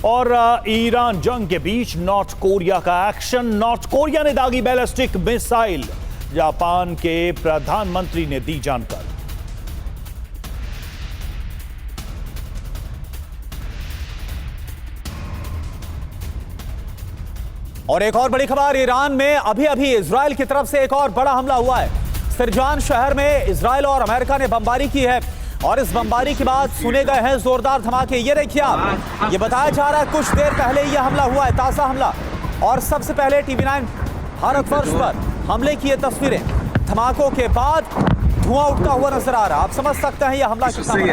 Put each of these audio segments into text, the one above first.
और ईरान जंग के बीच नॉर्थ कोरिया का एक्शन। नॉर्थ कोरिया ने दागी बैलिस्टिक मिसाइल, जापान के प्रधानमंत्री ने दी जानकारी। और एक और बड़ी खबर, ईरान में अभी अभी इजराइल की तरफ से एक और बड़ा हमला हुआ है। सिरजान शहर में इजराइल और अमेरिका ने बमबारी की है और इस बमबारी के बाद सुने गए हैं जोरदार धमाके। ये देखिए आप, ये बताया जा रहा है कुछ देर पहले ये हमला हुआ है, ताजा हमला। और सबसे पहले TV9 भारतवर्ष पर हमले की ये तस्वीरें, धमाकों के बाद धुआं उठता हुआ नजर आ रहा है। आप समझ सकते हैं ये हमला कितना बड़ा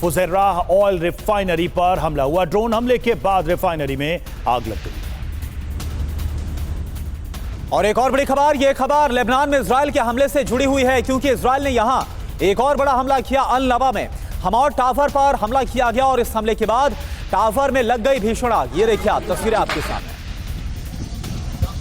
फुजैराह ऑयल रिफाइनरी पर हमला हुआ। ड्रोन हमले के बाद रिफाइनरी में आग लग गई। और एक और बड़ी खबर, यह खबर लेबनान में इजराइल के हमले से जुड़ी हुई है, क्योंकि इजराइल ने यहां एक और बड़ा हमला किया। अल नबा में हमार टावर पर हमला किया गया और इस हमले के बाद टावर में लग गई भीषण आग। ये देखिए आप, तस्वीरें आपके सामने।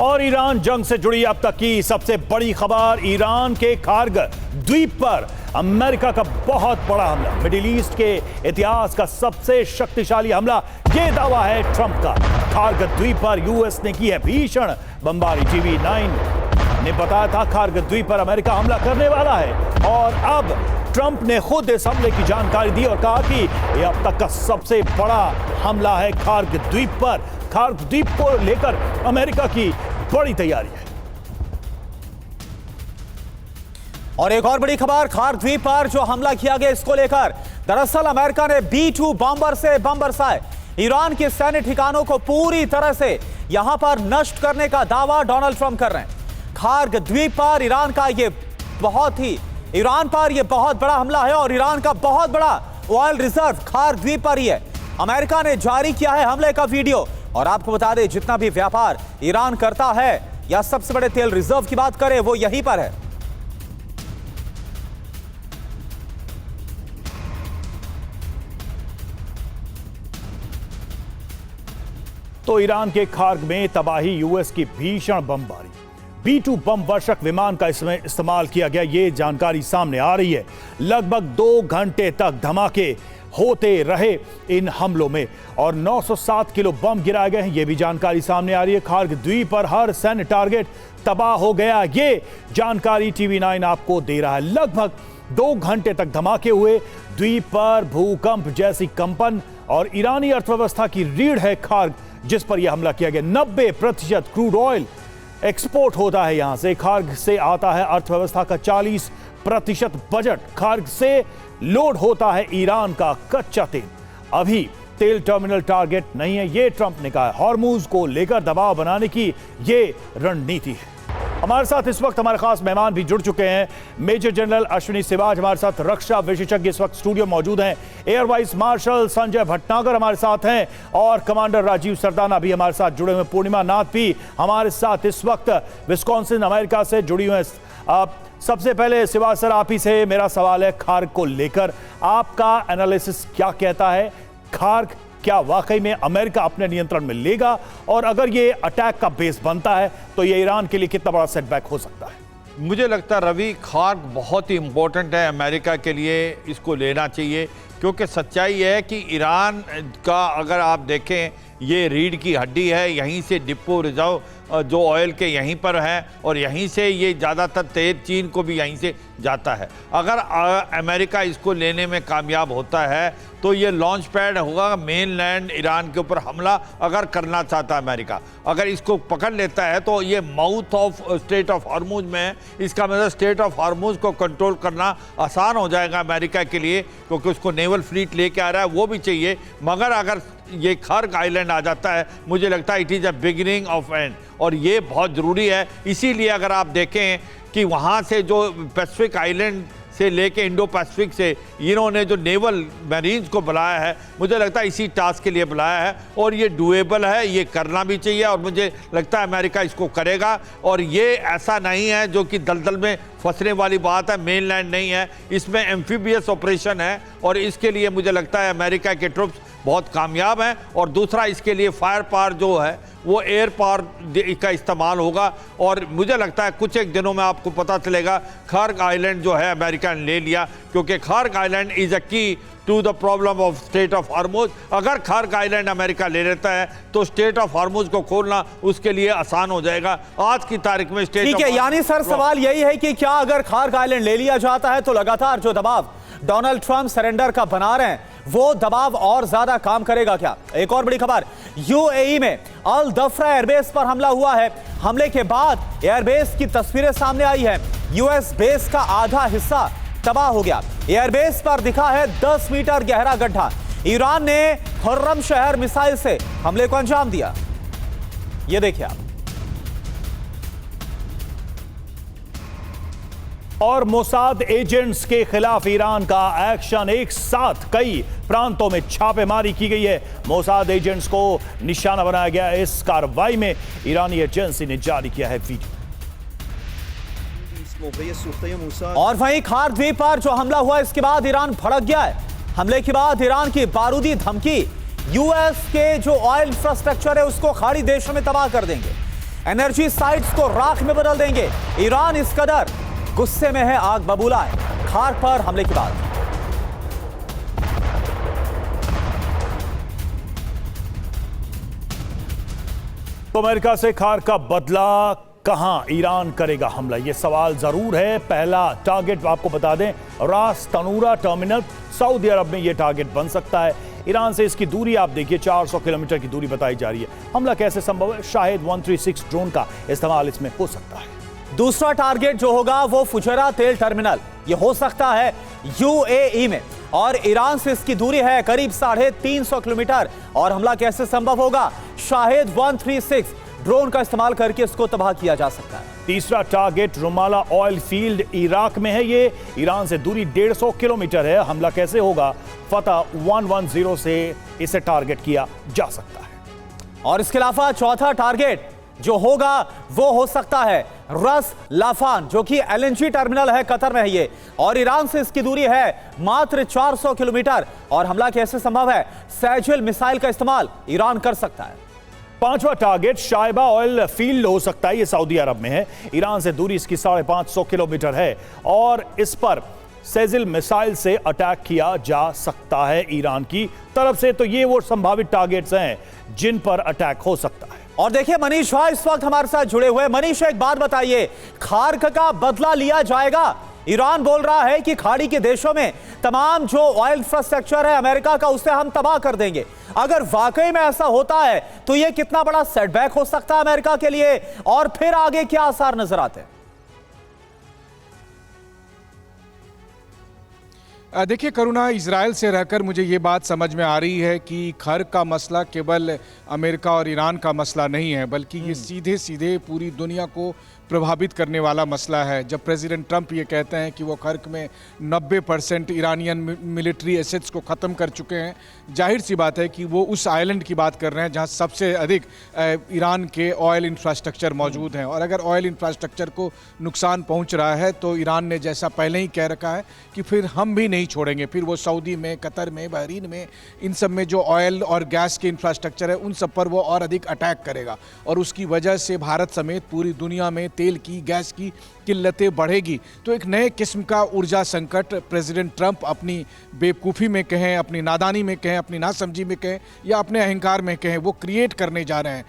और ईरान जंग से जुड़ी अब तक की सबसे बड़ी खबर, ईरान के खार्ग द्वीप पर अमेरिका का बहुत बड़ा हमला। मिडिल ईस्ट के इतिहास का सबसे शक्तिशाली हमला, यह दावा है ट्रंप का। खार्ग द्वीप पर यूएस ने की है भीषण बमबारी। TV9 ने बताया था खार्ग द्वीप पर अमेरिका हमला करने वाला है और अब ट्रंप ने खुद इस हमले की जानकारी दी और कहा कि यह अब तक का सबसे बड़ा हमला है खार्ग द्वीप पर। खार्ग द्वीप को लेकर अमेरिका की बड़ी तैयारी है। और एक और बड़ी खबर, खार्ग द्वीप पर जो हमला किया गया इसको लेकर दरअसल अमेरिका ने B-2 बॉम्बर से बम बरसाए। ईरान के सैन्य ठिकानों को पूरी तरह से यहां पर नष्ट करने का दावा डोनाल्ड ट्रंप कर रहे हैं। खार्ग द्वीप पर ईरान पर यह बहुत बड़ा हमला है और ईरान का बहुत बड़ा ऑयल रिजर्व खार्ग द्वीप पर ही है। अमेरिका ने जारी किया है हमले का वीडियो। और आपको बता दें, जितना भी व्यापार ईरान करता है या सबसे बड़े तेल रिजर्व की बात करें, वो यहीं पर है। तो ईरान के खार्ग में तबाही, यूएस की भीषण बमबारी, B-2 बम वर्षक विमान का इसमें इस्तेमाल किया गया, ये जानकारी सामने आ रही है। लगभग 2 घंटे तक धमाके होते रहे इन हमलों में और 907 किलो बम गिराए गए हैं, ये भी जानकारी सामने आ रही है। खार्ग द्वीप पर हर सैन्य टारगेट तबाह हो गया, ये जानकारी TV9 आपको दे रहा है। लगभग 2 घंटे तक धमाके हुए, द्वीप पर भूकंप जैसी कंपन और ईरानी अर्थव्यवस्था की रीढ़ है खार्ग, जिस पर यह हमला किया गया। 90% क्रूड ऑयल एक्सपोर्ट होता है यहां से। खार्ग से आता है अर्थव्यवस्था का 40% बजट। खार्ग से लोड होता है ईरान का कच्चा तेल। अभी तेल टर्मिनल टारगेट नहीं है, यह ट्रंप ने कहा है। हॉर्मुज को लेकर दबाव बनाने की यह रणनीति है। हमारे साथ इस वक्त हमारे खास मेहमान भी जुड़ चुके हैं। मेजर जनरल अश्विनी सिवाज हमारे साथ, रक्षा विशेषज्ञ इस वक्त स्टूडियो मौजूद हैं। Air vice marshal Sanjay Bhatnagar हमारे साथ हैं और कमांडर राजीव सरदाना भी हमारे साथ जुड़े हुए। पूर्णिमा नाथ भी हमारे साथ इस वक्त विस्कॉन्सिन अमेरिका से जुड़ी हुई हैं। सबसे पहले सिवाज सर, आप ही से मेरा सवाल है खार्ग को लेकर, आपका एनालिसिस क्या कहता है? खार्ग क्या वाकई में अमेरिका अपने नियंत्रण में लेगा? और अगर ये अटैक का बेस बनता है तो ये ईरान के लिए कितना बड़ा सेटबैक हो सकता है? मुझे लगता है रवि, खार्ग बहुत ही इंपॉर्टेंट है अमेरिका के लिए, इसको लेना चाहिए। क्योंकि सच्चाई है कि ईरान का अगर आप देखें, ये रीढ़ की हड्डी है। यहीं से डिपो रिजर्व जो ऑयल के यहीं पर है और यहीं से ये ज़्यादातर तेल चीन को भी यहीं से जाता है। अगर अमेरिका इसको लेने में कामयाब होता है तो ये लॉन्च पैड होगा मेन लैंड ईरान के ऊपर हमला अगर करना चाहता है अमेरिका। अगर इसको पकड़ लेता है तो ये mouth of straight of Hormuz में है। इसका मतलब स्ट्रेट ऑफ हॉर्मुज को कंट्रोल करना आसान हो जाएगा अमेरिका के लिए, क्योंकि उसको नेवल फ्लीट लेके आ रहा है, वो भी चाहिए। मगर अगर ये खार्ग आइलैंड आ जाता है, मुझे लगता है it is a beginning of and, और ये बहुत ज़रूरी है। इसीलिए अगर आप देखें कि वहाँ से जो पैसिफिक आइलैंड से लेके इंडो पैसिफिक से इन्होंने जो नेवल मैरीन्स को बुलाया है, मुझे लगता है इसी टास्क के लिए बुलाया है और ये डूएबल है, ये करना भी चाहिए और मुझे लगता है अमेरिका इसको करेगा। और ये ऐसा नहीं है जो कि दलदल में फंसने वाली बात है, मेनलैंड नहीं है, इसमें एम्फीबियस ऑपरेशन है और इसके लिए मुझे लगता है अमेरिका के ट्रुप्स बहुत कामयाब हैं। और दूसरा, इसके लिए फायर पावर जो है वो एयर पावर का इस्तेमाल होगा और मुझे लगता है कुछ एक दिनों में आपको पता चलेगा खार्ग आइलैंड जो है अमेरिका ने ले लिया, क्योंकि Kharg island is a key to the problem of state of Hormuz. अगर खार्ग आइलैंड अमेरिका ले लेता है तो स्टेट ऑफ हॉर्मुज को खोलना उसके लिए आसान हो जाएगा। आज की तारीख में स्टेट, ठीक है, यानी सर सवाल यही है कि क्या अगर खार्ग आइलैंड ले लिया जाता है तो लगातार जो दबाव डोनाल्ड ट्रंप सरेंडर का बना रहे हैं वो दबाव और ज्यादा काम करेगा क्या? एक और बड़ी खबर, यूएई में अल दफ्रा एयरबेस पर हमला हुआ है। हमले के बाद एयरबेस की तस्वीरें सामने आई है। यूएस बेस का आधा हिस्सा तबाह हो गया। एयरबेस पर दिखा है 10 मीटर गहरा गड्ढा। ईरान ने खुर्रम शहर मिसाइल से हमले को अंजाम दिया। यह देखिए आप। और मोसाद एजेंट्स के खिलाफ ईरान का एक्शन, एक साथ कई प्रांतों में छापेमारी की गई है। मोसाद एजेंट्स को निशाना बनाया गया। इस कार्रवाई में ईरानी एजेंसी ने जारी किया है वीडियो। और वहीं खार द्वीप पर जो हमला हुआ इसके बाद ईरान भड़क गया है। हमले के बाद ईरान की बारूदी धमकी, यूएस के जो ऑयल इंफ्रास्ट्रक्चर है उसको खाड़ी देशों में तबाह कर देंगे, एनर्जी साइट्स को राख में बदल देंगे। ईरान इस कदर गुस्से में है, आग बबूला है खार पर हमले के बाद। तो अमेरिका से खार का बदला, कहां ईरान करेगा हमला, यह सवाल जरूर है। पहला टारगेट आपको बता दें, रास तनूरा टर्मिनल सऊदी अरब में यह टारगेट बन सकता है। ईरान से इसकी दूरी आप देखिए 400 किलोमीटर की दूरी बताई जा रही है। हमला कैसे संभव है? शायद 136 ड्रोन का इस्तेमाल इसमें हो सकता है। दूसरा टारगेट जो होगा वो फुजैरा तेल टर्मिनल, ये हो सकता है यूएई में और ईरान से इसकी दूरी है करीब 350 किलोमीटर। और हमला कैसे संभव होगा? शायद 136 ड्रोन का इस्तेमाल करके इसको तबाह किया जा सकता है। तीसरा टारगेट रुमाला ऑयल फील्ड इराक में है। ये ईरान से दूरी 150 किलोमीटर है। हमला कैसे होगा? फतह 110 से इसे टारगेट किया जा सकता है। और इसके अलावा चौथा टारगेट जो होगा वो हो सकता है रस लाफान, जो कि एलएनजी टर्मिनल है, कतर में है ये, और ईरान से इसकी दूरी है मात्र 400 किलोमीटर। और हमला कैसे संभव है? सैजिल मिसाइल का इस्तेमाल ईरान कर सकता है। पांचवा टारगेट शाइबा ऑयल फील्ड हो सकता है। ये सऊदी अरब में है। ईरान से दूरी इसकी 550 किलोमीटर है और इस पर सैजिल मिसाइल से अटैक किया जा सकता है ईरान की तरफ से। तो ये वो संभावित टारगेट्स हैं जिन पर अटैक हो सकता है। और देखिए मनीष भाई इस वक्त हमारे साथ जुड़े हुए। मनीष, एक बात बताइए, खार्ग का बदला लिया जाएगा? ईरान बोल रहा है कि खाड़ी के देशों में तमाम जो ऑयल इंफ्रास्ट्रक्चर है अमेरिका का उसे हम तबाह कर देंगे। अगर वाकई में ऐसा होता है तो यह कितना बड़ा सेटबैक हो सकता है अमेरिका के लिए, और फिर आगे क्या आसार नजर आते हैं? देखिए करुणा, इजराइल से रहकर मुझे ये बात समझ में आ रही है कि खार्ग का मसला केवल अमेरिका और ईरान का मसला नहीं है, बल्कि ये सीधे सीधे पूरी दुनिया को प्रभावित करने वाला मसला है। जब प्रेसिडेंट ट्रंप ये कहते हैं कि वो खार्ग में 90% ईरानियन मिलिट्री एसेट्स को ख़त्म कर चुके हैं, जाहिर सी बात है कि वो उस आइलैंड की बात कर रहे हैं जहाँ सबसे अधिक ईरान के ऑयल इंफ्रास्ट्रक्चर मौजूद हैं। और अगर ऑयल इंफ्रास्ट्रक्चर को नुकसान पहुँच रहा है तो ईरान ने जैसा पहले ही कह रखा है कि फिर हम भी नहीं छोड़ेंगे। फिर वो सऊदी में, कतर में, बहरीन में, इन सब में जो ऑयल और गैस के इंफ्रास्ट्रक्चर है उन सब पर वो और अधिक अटैक करेगा। और उसकी वजह से भारत समेत पूरी दुनिया में तेल की, गैस की किल्लतें बढ़ेगी। तो एक नए किस्म का ऊर्जा संकट प्रेसिडेंट ट्रंप अपनी बेवकूफ़ी में कहें, अपनी नादानी में कहें, अपनी नासमझी में कहें या अपने अहंकार में कहें, वो क्रिएट करने जा रहे हैं।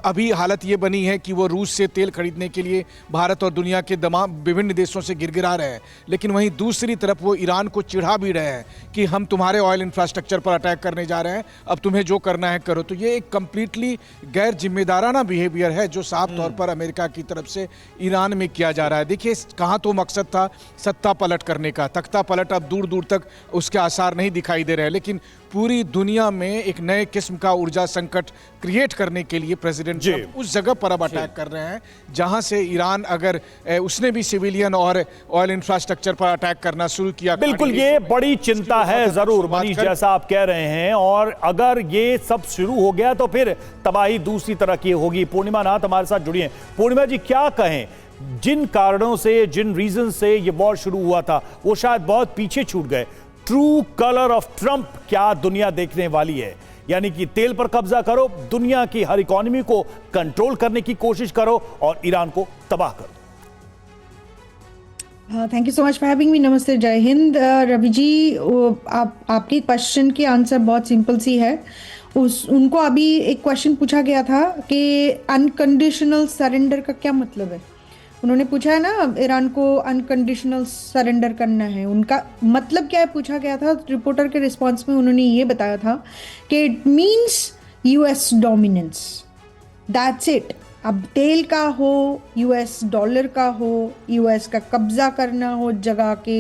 अभी हालत ये बनी है कि वो रूस से तेल खरीदने के लिए भारत और दुनिया के तमाम विभिन्न देशों से गिड़गिड़ा रहे हैं, लेकिन वहीं दूसरी तरफ वो ईरान को चिढ़ा भी रहे हैं कि हम तुम्हारे ऑयल इंफ्रास्ट्रक्चर पर अटैक करने जा रहे हैं, अब तुम्हें जो करना है करो। तो ये एक कंप्लीटली गैर जिम्मेदाराना बिहेवियर है जो साफ तौर पर अमेरिका की तरफ से ईरान में किया जा रहा है। देखिए कहाँ तो मकसद था सत्ता पलट करने का, तख्ता पलट अब दूर दूर तक उसके आसार नहीं दिखाई दे रहे हैं, लेकिन पूरी दुनिया में एक नए किस्म का ऊर्जा संकट क्रिएट करने के लिए प्रेसिडेंट ट्रंप उस जगह पर अब अटैक कर रहे हैं जहां से ईरान अगर उसने भी सिविलियन और ऑयल इंफ्रास्ट्रक्चर पर अटैक करना शुरू किया। बिल्कुल, ये बड़ी चिंता है जरूर मनीष, जैसा आप कह रहे हैं। और अगर ये सब शुरू हो गया तो फिर तबाही दूसरी तरह की होगी। पूर्णिमा नाथ हमारे साथ जुड़ी हैं। पूर्णिमा जी, क्या कहें, जिन कारणों से, जिन रीजन से ये वॉर शुरू हुआ था वो शायद बहुत पीछे छूट गए। ट्रू कलर ऑफ ट्रंप क्या दुनिया देखने वाली है? यानी कि तेल पर कब्जा करो, दुनिया की हर इकोनॉमी को कंट्रोल करने की कोशिश करो और ईरान को तबाह करो। Thank you so much for having me. नमस्ते, जय हिंद। रवि जी, आपके क्वेश्चन की आंसर बहुत सिंपल सी है। उनको अभी एक क्वेश्चन पूछा गया था कि अनकंडीशनल सरेंडर का क्या मतलब है। उन्होंने पूछा है ना, ईरान को अनकंडीशनल सरेंडर करना है, उनका मतलब क्या है पूछा गया था। रिपोर्टर के रिस्पांस में उन्होंने ये बताया था कि it means US dominance, that's it. अब तेल का हो, यूएस डॉलर का हो, यूएस का कब्जा करना हो, जगह के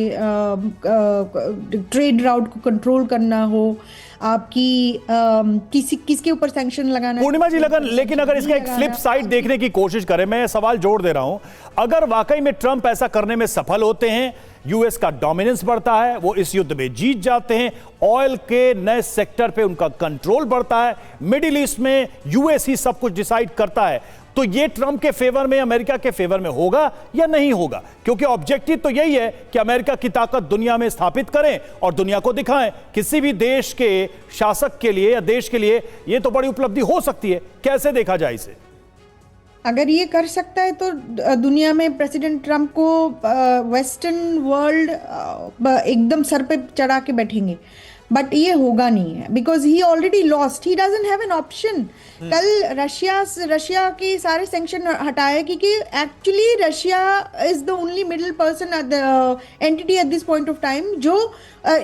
ट्रेड राउट को कंट्रोल करना हो, आपकी किसके ऊपर सैंक्शन लगाना। पूर्णिमा जी, लेकिन अगर इसका एक फ्लिप साइड देखने की कोशिश करें, मैं सवाल जोड़ दे रहा हूं, अगर वाकई में ट्रंप ऐसा करने में सफल होते हैं, यूएस का डोमिनेंस बढ़ता है, वो इस युद्ध में जीत जाते हैं, ऑयल के नए सेक्टर पे उनका कंट्रोल बढ़ता है, मिडिल ईस्ट में यूएस ही सब कुछ डिसाइड करता है, तो ये ट्रंप के फेवर में, अमेरिका के फेवर में होगा या नहीं होगा? क्योंकि ऑब्जेक्टिव तो यही है कि अमेरिका की ताकत दुनिया में स्थापित करें और दुनिया को दिखाएं। किसी भी देश के शासक के लिए या देश के लिए ये तो बड़ी उपलब्धि हो सकती है। कैसे देखा जाए इसे? अगर ये कर सकता है तो दुनिया में प्रेसिडेंट ट्रंप को वेस्टर्न वर्ल्ड एकदम सर पे चढ़ा के बैठेंगे, बट ये होगा नहीं है, because he already lost, he doesn't have an option. कल रशिया के सारे सैंक्शन हटाए क्योंकि actually Russia is the only middle person entity at this point of time जो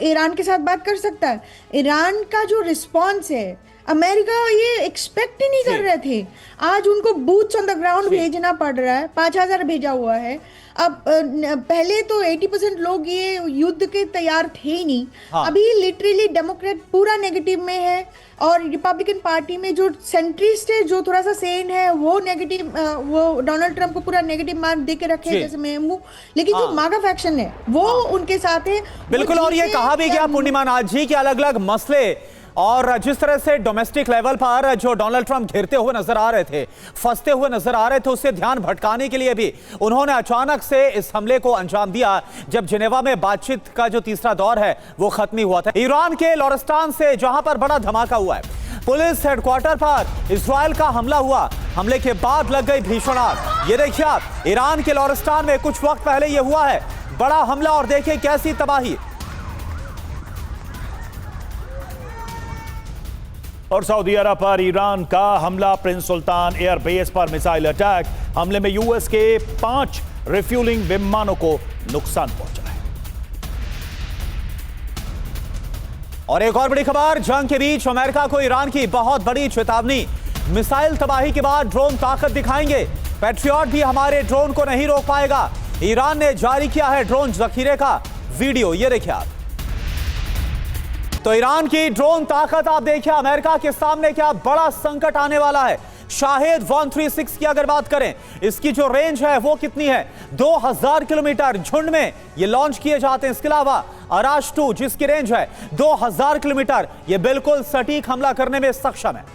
ईरान के साथ बात कर सकता है। ईरान का जो रिस्पॉन्स है, अमेरिका ये एक्सपेक्ट ही नहीं कर रहे थे। आज उनको बूट्स ऑन द ग्राउंड भेजना पड़ रहा है, 5000 भेजा हुआ है। अब पहले तो 80% लोग ये युद्ध के तैयार थे ही नहीं। अभी लिटरली डेमोक्रेट पूरा नेगेटिव में है और रिपब्लिकन पार्टी में जो सेंट्रिस्ट है, जो थोड़ा सा सेन है, वो नेगेटिव, वो डोनाल्ड ट्रंप को पूरा नेगेटिव मार्क दे के रखे जैसे मैं हूँ। लेकिन जो मागा फैक्शन है वो उनके साथ है। बिल्कुल, और ये कहा भी गया पूर्णिमा नाथ जी कि अलग अलग मसले और जिस तरह से डोमेस्टिक लेवल पर जो डोनाल्ड ट्रंप घिरते हुए नजर आ रहे थे, फंसते हुए नजर आ रहे थे, उससे ध्यान भटकाने के लिए भी उन्होंने अचानक से इस हमले को अंजाम दिया जब जिनेवा में बातचीत का जो तीसरा दौर है वो खत्म हुआ था। ईरान के लोरिस्तान से जहां पर बड़ा धमाका हुआ है, पुलिस हेडक्वार्टर पर इजराइल का हमला हुआ, हमले के बाद लग गई भीषण आग। ये देखिए आप, ईरान के लोरिस्तान में कुछ वक्त पहले ये हुआ है बड़ा हमला और देखिए कैसी तबाही। और सऊदी अरब पर ईरान का हमला, प्रिंस सुल्तान एयरबेस पर मिसाइल अटैक, हमले में यूएस के 5 रिफ्यूलिंग विमानों को नुकसान पहुंचा है। और एक और बड़ी खबर, जंग के बीच अमेरिका को ईरान की बहुत बड़ी चेतावनी, मिसाइल तबाही के बाद ड्रोन ताकत दिखाएंगे, पैट्रियट भी हमारे ड्रोन को नहीं रोक पाएगा। ईरान ने जारी किया है ड्रोन जखीरे का वीडियो, ये देखिए आप। तो ईरान की ड्रोन ताकत आप देखिए, अमेरिका के सामने क्या बड़ा संकट आने वाला है। शाहिद 136 की अगर बात करें, इसकी जो रेंज है वो कितनी है, 2000 किलोमीटर झुंड में ये लॉन्च किए जाते हैं। इसके अलावा अराश 2 जिसकी रेंज है 2000 किलोमीटर, ये बिल्कुल सटीक हमला करने में सक्षम है।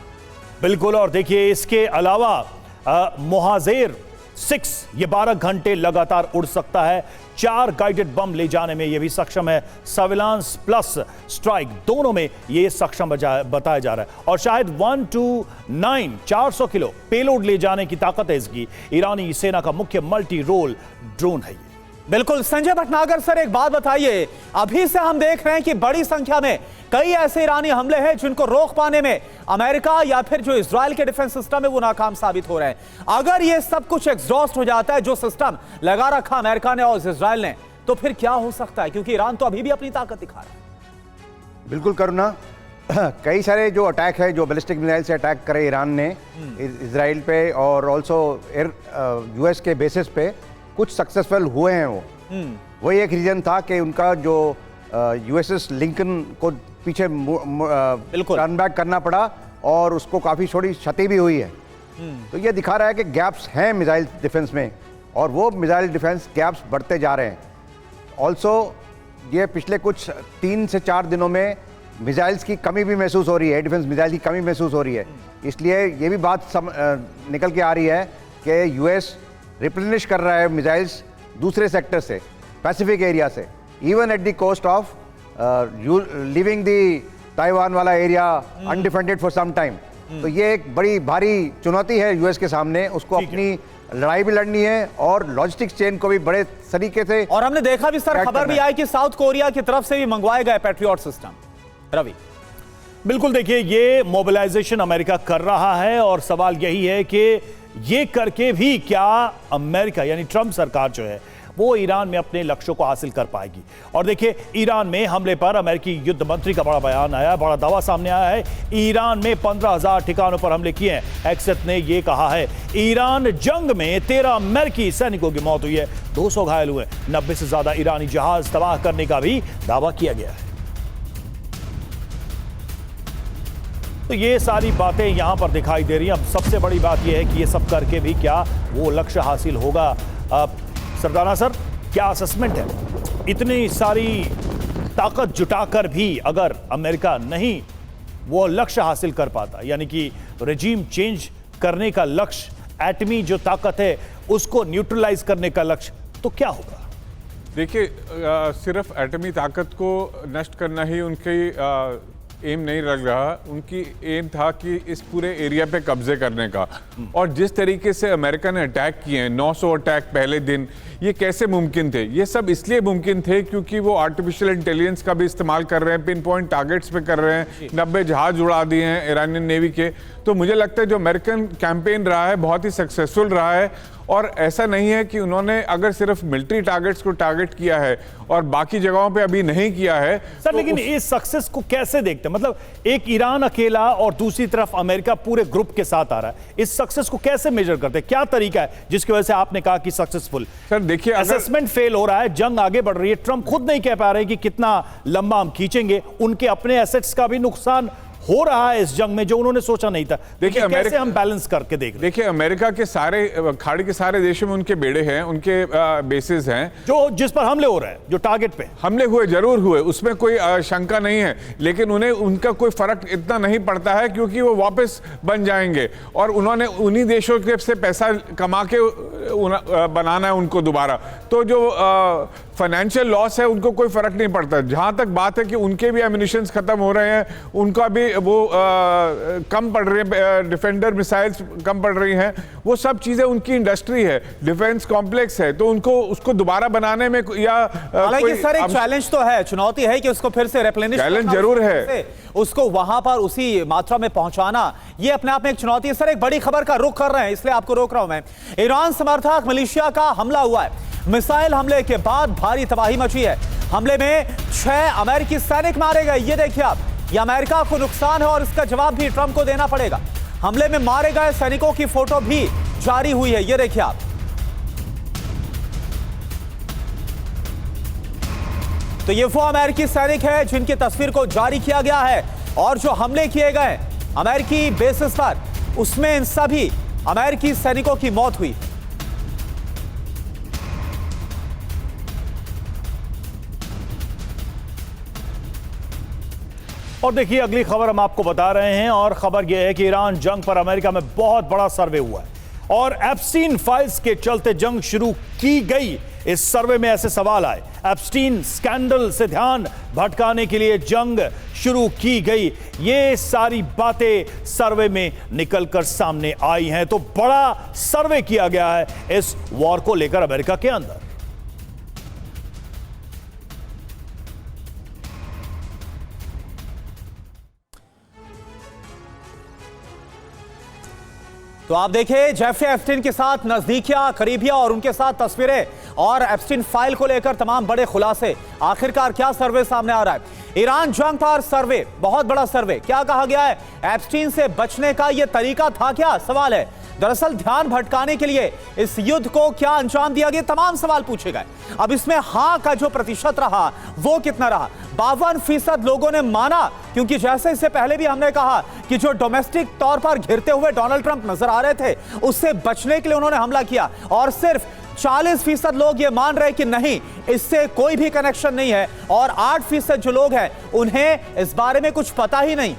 बिल्कुल, और देखिए इसके अलावा मुहाजेर 6 ये 12 घंटे लगातार उड़ सकता है, 4 गाइडेड बम ले जाने में यह भी सक्षम है, सर्विलांस प्लस स्ट्राइक दोनों में यह सक्षम बताया जा रहा है। और शायद 129 400 किलो पेलोड ले जाने की ताकत है इसकी। ईरानी सेना का मुख्य मल्टी रोल ड्रोन है ये। बिल्कुल, संजय भटनागर सर एक बात बताइए, अभी से हम देख रहे हैं कि बड़ी संख्या में कई ऐसे ईरानी हमले हैं जिनको रोक पाने में अमेरिका या फिर जो इजराइल के डिफेंस सिस्टम है वो नाकाम साबित हो रहे हैं। अगर ये सब कुछ एग्जॉस्ट हो जाता है, जो सिस्टम लगा रखा अमेरिका ने और इजराइल ने, तो फिर क्या हो सकता है? क्योंकि ईरान तो अभी भी अपनी ताकत दिखा रहा है। बिल्कुल करुणा, कई सारे जो अटैक है, जो बैलिस्टिक मिसाइल से अटैक करे ईरान ने इजराइल पे और ऑल्सो यूएस के बेसिस पे, कुछ सक्सेसफुल हुए हैं वो। वही एक रीज़न था कि उनका जो यूएसएस लिंकन को पीछे टर्न बैक करना पड़ा और उसको काफ़ी थोड़ी क्षति भी हुई है। तो ये दिखा रहा है कि गैप्स हैं मिसाइल डिफेंस में और वो मिसाइल डिफेंस गैप्स बढ़ते जा रहे हैं। ऑल्सो ये पिछले कुछ 3 से 4 दिनों में मिसाइल्स की कमी भी महसूस हो रही है, डिफेंस मिसाइल की कमी महसूस हो रही है। इसलिए ये भी बात निकल के आ रही है कि यूएस रिप्लेनिश कर रहा है मिसाइल्स दूसरे सेक्टर से, पैसिफिक एरिया से, even at the cost of living the Taiwan वाला एरिया अनडिफेंडेड फॉर सम टाइम। तो ये एक बड़ी भारी चुनौती है यूएस के सामने, उसको अपनी लड़ाई भी लड़नी है और लॉजिस्टिक्स चेन को भी बड़े तरीके से। और हमने देखा भी सर, खबर भी आई कि साउथ कोरिया की तरफ से भी मंगवाए गए पैट्रियट सिस्टम। रवि, बिल्कुल, देखिए ये मोबिलाइजेशन अमेरिका कर रहा है और सवाल यही है कि ये करके भी क्या अमेरिका यानी ट्रंप सरकार जो है वो ईरान में अपने लक्ष्यों को हासिल कर पाएगी। और देखिए ईरान में हमले पर अमेरिकी युद्ध मंत्री का बड़ा बयान आया, बड़ा दावा सामने आया है। ईरान में 15,000 ठिकानों पर हमले किए हैं। एक्सेट ने यह कहा है ईरान जंग में 13 अमेरिकी सैनिकों की मौत हुई है, 200 घायल हुए, 90 से ज्यादा ईरानी जहाज तबाह करने का भी दावा किया गया है। तो ये सारी बातें यहां पर दिखाई दे रही हैं। अब सबसे बड़ी बात यह है कि ये सब करके भी क्या वो लक्ष्य हासिल होगा। सरदाना सर, क्या असेसमेंट है? इतनी सारी ताकत जुटाकर भी अगर अमेरिका नहीं वो लक्ष्य हासिल कर पाता, यानी कि रेजिम चेंज करने का लक्ष्य, एटमी जो ताकत है उसको न्यूट्रलाइज करने का लक्ष्य, तो क्या होगा? देखिए, सिर्फ एटमी ताकत को नष्ट करना ही उनकी एम नहीं लग रहा। उनकी एम था कि इस पूरे एरिया पे कब्जे करने का। और जिस तरीके से अमेरिका ने अटैक किए हैं, 900 अटैक पहले दिन, ये कैसे मुमकिन थे? ये सब इसलिए मुमकिन थे क्योंकि वो आर्टिफिशियल इंटेलिजेंस का भी इस्तेमाल कर रहे हैं, पिन पॉइंट टारगेट्स पे कर रहे हैं, 90 जहाज उड़ा दिए हैं ईरानियन नेवी के। तो मुझे लगता है जो अमेरिकन कैंपेन रहा है बहुत ही सक्सेसफुल रहा है। और ऐसा नहीं है कि उन्होंने अगर सिर्फ मिलिट्री टारगेट्स को टारगेट किया है और बाकी जगहों पे अभी नहीं किया है सर। तो लेकिन इस सक्सेस को कैसे देखते हैं? मतलब एक ईरान अकेला और दूसरी तरफ अमेरिका पूरे ग्रुप के साथ आ रहा है, इस सक्सेस को कैसे मेजर करते हैं? क्या तरीका है जिसकी वजह से आपने कहा कि सक्सेसफुल? सर देखिए, असेसमेंट फेल हो रहा है, जंग आगे बढ़ रही है, ट्रंप खुद नहीं कह पा रहे कि कितना लंबा हम खींचेंगे, उनके अपने एसेट्स का भी नुकसान हो रहा है इस जंग में जो उन्होंने सोचा नहीं था। देखिए कैसे हम बैलेंस करके देख रहे हैं। देखिए, अमेरिका के सारे खाड़ी के सारे देशों में उनके बेड़े हैं, उनके बेसेस हैं जो जिस पर हमले हो रहे हैं, जो टारगेट पे हमले हुए, जरूर हुए, उसमें कोई शंका नहीं है। लेकिन उन्हें उनका कोई फर्क इतना नहीं पड़ता है क्योंकि वो वापस बन जाएंगे और उन्होंने उन्हीं देशों के से पैसा कमा के बनाना है उनको दोबारा। तो जो फाइनेंशियल लॉस है उनको कोई फर्क नहीं पड़ता। जहां तक बात है कि उनके भी एम्यूनिशंस खत्म हो रहे हैं, उनका भी वो कम पड़ रहे हैं, डिफेंडर मिसाइल्स कम पड़ रही हैं, वो सब चीजें उनकी इंडस्ट्री है, डिफेंस कॉम्प्लेक्स है, तो उनको उसको दोबारा बनाने में या हालांकि सर एक चैलेंज तो है, चुनौती है कि उसको फिर से रिप्लेनिश, चैलेंज जरूर है, उसको वहां पर उसी मात्रा में पहुंचाना, ये अपने आप में एक चुनौती है। सर एक बड़ी खबर का रुख कर रहे हैं, इसलिए आपको रोक रहा हूं मैं। ईरान समर्थक मिलिशिया का हमला हुआ है। मिसाइल हमले के बाद भारी तबाही मची है। हमले में 6 अमेरिकी सैनिक मारे गए। ये देखिए आप, ये अमेरिका को नुकसान है और इसका जवाब भी ट्रंप को देना पड़ेगा। हमले में मारे गए सैनिकों की फोटो भी जारी हुई है, ये देखिए आप। तो ये वो अमेरिकी सैनिक है जिनकी तस्वीर को जारी किया गया है और जो हमले किए गए अमेरिकी बेसिस पर, उसमें इन सभी अमेरिकी सैनिकों की मौत हुई। और देखिए अगली खबर हम आपको बता रहे हैं और खबर यह है कि ईरान जंग पर अमेरिका में बहुत बड़ा सर्वे हुआ है और एप्स्टीन फाइल्स के चलते जंग शुरू की गई। इस सर्वे में ऐसे सवाल आए, एप्स्टीन स्कैंडल से ध्यान भटकाने के लिए जंग शुरू की गई। ये सारी बातें सर्वे में निकलकर सामने आई हैं। तो बड़ा सर्वे किया गया है इस वॉर को लेकर अमेरिका के अंदर। तो आप देखिए, जेफरी एप्स्टीन के साथ नजदीकियां, करीबियां और उनके साथ तस्वीरें और एप्स्टीन फाइल को लेकर तमाम बड़े खुलासे। आखिरकार क्या सर्वे सामने आ रहा है? ईरान जंग था सर्वे, बहुत बड़ा सर्वे। क्या कहा गया है? एप्स्टीन से बचने का यह तरीका था क्या? सवाल है। दरअसल ध्यान भटकाने के लिए इस युद्ध को क्या अंजाम दिया गया, तमाम सवाल पूछे गए। अब इसमें हां का जो प्रतिशत रहा वो कितना रहा? 52% लोगों ने माना, क्योंकि जैसे इससे पहले भी हमने कहा कि जो डोमेस्टिक तौर पर घिरते हुए डोनाल्ड ट्रंप नजर आ रहे थे उससे बचने के लिए उन्होंने हमला किया। और सिर्फ 40% लोग ये मान रहे कि नहीं, इससे कोई भी कनेक्शन नहीं है। और 8% जो लोग हैं उन्हें इस बारे में कुछ पता ही नहीं।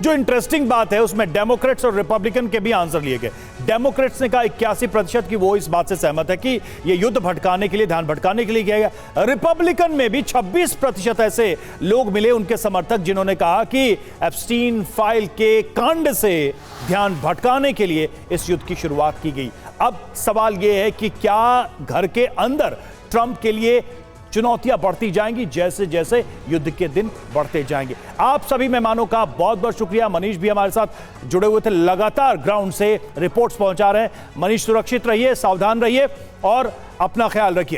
जो इंटरेस्टिंग बात है उसमें डेमोक्रेट्स और रिपब्लिकन के भी आंसर लिए गए। डेमोक्रेट्स ने कहा 81% की वो इस बात से सहमत है कि ये युद्ध भटकाने के लिए, ध्यान भटकाने के लिए किया गया। रिपब्लिकन में भी 26% ऐसे लोग मिले, उनके समर्थक, जिन्होंने कहा कि एप्स्टीन फाइल के कांड से ध्यान भटकाने के लिए इस युद्ध की शुरुआत की गई। अब सवाल यह है कि क्या घर के अंदर ट्रंप के लिए चुनौतियां बढ़ती जाएंगी जैसे जैसे युद्ध के दिन बढ़ते जाएंगे। आप सभी मेहमानों का बहुत बहुत शुक्रिया। मनीष भी हमारे साथ जुड़े हुए थे, लगातार ग्राउंड से रिपोर्ट्स पहुंचा रहे हैं। मनीष, सुरक्षित रहिए, सावधान रहिए और अपना ख्याल रखिए।